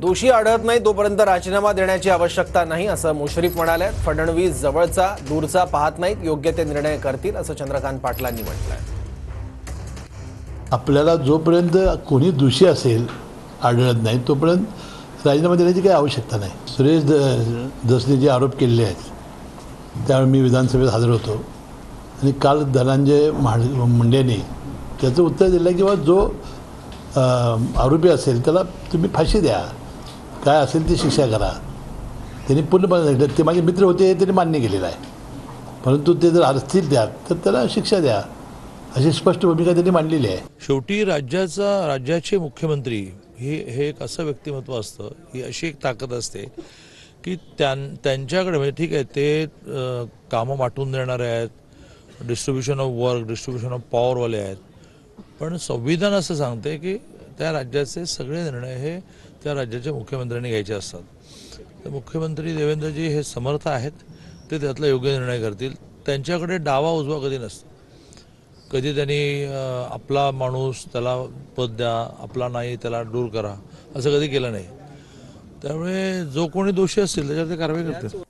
दोषी आढळत नाही तोपर्यंत राजीनामा देण्याची आवश्यकता नाही असं मुश्रीफ म्हणाले। फडणवीस जवळचा दूरचा पाहत नाहीत, योग्य ते निर्णय करतील असं चंद्रकांत पाटलांनी म्हटलंय। आपल्याला जोपर्यंत कोणी दोषी असेल आढळत नाही तोपर्यंत राजीनामा देण्याची काही आवश्यकता नाही। सुरेश धसने जे आरोप केलेले आहेत त्यावेळी मी विधानसभेत हजर होतो आणि काल धनंजय मुंडेंनी त्याचं उत्तर दिलं की जो आरोपी असेल त्याला तुम्ही फाशी द्या, काय असेल ती शिक्षा करा। त्यांनी पूर्णपणे सांगितलं, ते माझे मित्र होते त्यांनी मान्य केलेलं आहे, परंतु ते जर असतील त्यात तर त्याला शिक्षा द्या अशी स्पष्ट भूमिका त्यांनी मांडलेली आहे। शेवटी राज्याचे मुख्यमंत्री हे एक असं व्यक्तिमत्व असतं, ही अशी एक ताकद असते की त्यांच्याकडे म्हणजे ठीक आहे ते कामं वाटून देणारे आहेत, distribution of work, distribution of पॉवरवाले आहेत, पण संविधान असं सांगते की त्या राज्याचे सगळे निर्णय हे त्या राज्याच्या मुख्यमंत्र्यांनी घ्यायचे असतात। तर मुख्यमंत्री देवेंद्रजी हे समर्थ आहेत, ते त्यातला योग्य निर्णय करतील। त्यांच्याकडे डावा उजवा कधी नसतो, कधी त्यांनी आपला माणूस त्याला पद द्या, आपला नाही त्याला दूर करा असं कधी केलं नाही। त्यामुळे जो कोणी दोषी असेल त्याच्यावर ते कारवाई करतील।